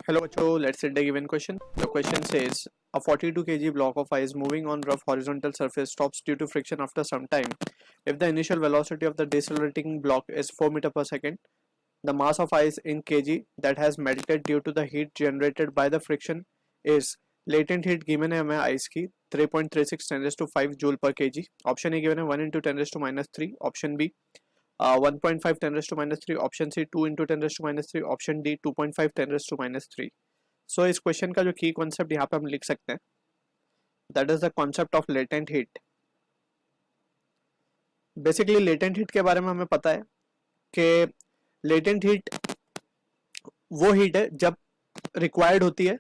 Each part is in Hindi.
Hello, Cho. Let's set the given question. The question says a 42 kg block of ice moving on rough horizontal surface stops due to friction after some time. If the initial velocity of the decelerating block is 4 meter per second, the mass of ice in kg that has melted due to the heat generated by the friction is latent heat given है हमें ice की 3.36 10⁵ joule per kg. Option A given है 1 into 10⁻³ Option B 1.5 10⁻³ Option C 2 into 10⁻³ Option D 2.5 10⁻³. सो इस क्वेश्चन का जो की कॉन्सेप्ट यहाँ पे हम लिख सकते हैं, that is the concept of latent heat. Basically latent heat के बारे में हमें पता है कि लेटेंट हीट वो हीट है जब रिक्वायर्ड होती है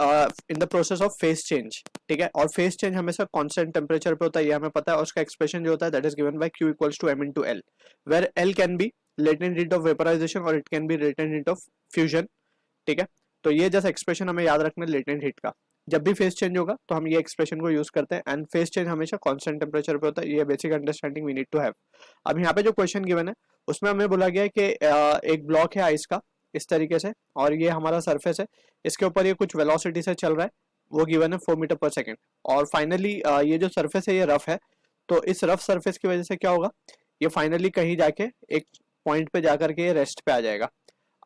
in the process of face change. ठीक है, और फेस चेंज हमेशा कांस्टेंट टेम्परेचर पे होता है, ये हमें पता है. और उसका एक्सप्रेशन जो होता है that is given by Q equals to M into L, where L can be latent heat of vaporisation और it can be latent heat of fusion. ठीक है, तो ये जैसा एक्सप्रेशन हमें याद रखना है लेटेंट हीट का. जब भी फेस चेंज होगा तो हम ये एक्सप्रेशन को यूज करते हैं, एंड फेस चेंज हमेशा कांस्टेंट टेम्परेचर पे होता है. ये basic understanding we need to have. अब यहाँ पे जो क्वेश्चन गिवन है उसमें हमें बोला गया है कि एक ब्लॉक है आइस का इस तरीके से, और ये हमारा सरफेस है, इसके ऊपर ये कुछ वेलोसिटी से चल रहा है, वो गिवन है 4 मीटर पर सेकेंड. और फाइनली ये जो सरफेस है ये रफ है, तो इस रफ सरफेस की वजह से क्या होगा, ये फाइनली कहीं जाके एक पॉइंट पे जाकर के रेस्ट पे आ जाएगा.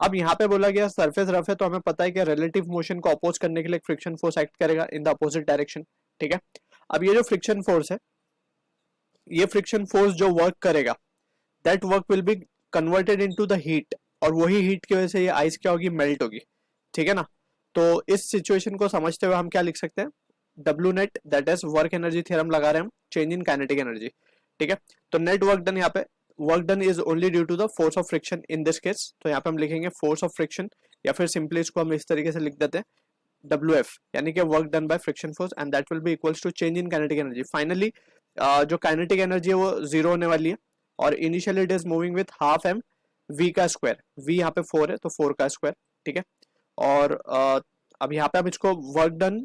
अब यहाँ पे बोला गया सरफेस रफ है, तो हमें पता है कि रिलेटिव मोशन को अपोज करने के लिए फ्रिक्शन फोर्स एक्ट करेगा इन द अपोजिट डायरेक्शन. ठीक है, अब ये जो फ्रिक्शन फोर्स है, ये फ्रिक्शन फोर्स जो वर्क करेगा that work will be converted into the heat, और वही हीट की वजह से ये आइस क्या होगी, मेल्ट होगी. ठीक है ना, तो इस सिचुएशन को समझते हुए हम क्या लिख सकते हैं, W net that is work energy theorem लगा रहे हैं हम, चेंज इन काइनेटिक एनर्जी. ठीक है, तो नेट वर्क डन, यहाँ पे work done is only due to the force of friction in this case. तो यहाँ पे हम लिखेंगे फोर्स ऑफ फ्रिक्शन, या फिर सिंपली इसको हम इस तरीके से लिख देते हैं WF, यानी कि work done by friction force, and that will be equals to change in kinetic energy. Finally जो काइनेटिक एनर्जी है वो जीरो होने वाली है, और initially it is moving with half m v का स्क्वायर. v यहाँ पे 4 है तो 4 का स्क्वायर. ठीक है, और अब यहाँ पे हम इसको वर्क डन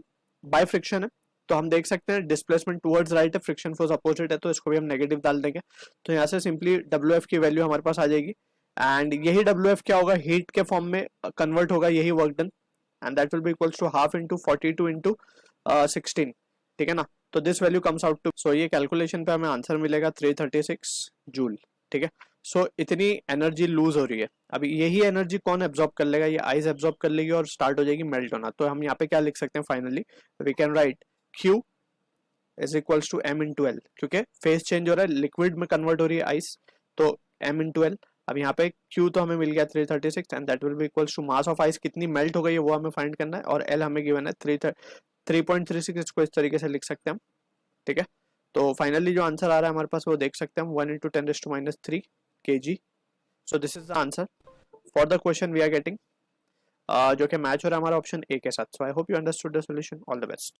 बाय फ्रिक्शन है, तो हम देख सकते हैं डिस्प्लेसमेंट टुवर्ड्स राइट है, फ्रिक्शन फोर्स अपोजिट है, तो इसको भी हम नेगेटिव डाल देंगे. तो यहाँ से सिंपली WF की वैल्यू हमारे पास आ जाएगी, एंड यही WF क्या होगा, हीट के फॉर्म में कन्वर्ट होगा यही work done, and that will be equals to half into 42 into 16. ठीक है ना, तो this value comes out to, so ये कैलकुलेशन पे हमें आंसर मिलेगा 336 जूल. ठीक है, सो इतनी एनर्जी लूज हो रही है. अभी यही एनर्जी कौन एब्जॉर्ब कर लेगा, ये आइस एब्जॉर्ब कर लेगी और स्टार्ट हो जाएगी मेल्ट होना. तो हम यहाँ पे क्या लिख सकते हैं, finally we can write Q is equals to M into L, क्योंकि फेस चेंज हो रहा है, लिक्विड में कन्वर्ट हो रही है आइस, तो M into L. अब यहाँ पे Q तो हमें मिल गया 336, and that will be equals to mass of ice कितनी मेल्ट हो गई है वो हमें फाइंड करना है, और L हमें गिवन है 3.36. इसको इस तरीके से लिख सकते हैं हम. ठीक है, तो फाइनली जो आंसर आ रहा है हमारे पास वो देख सकते हैं हम, 1 into 10⁻³ kg. So this is the answer for the question we are getting, जो कि मैच हो रहा है हमारा ऑप्शन ए के साथ. So I hope you understood the solution. All the best.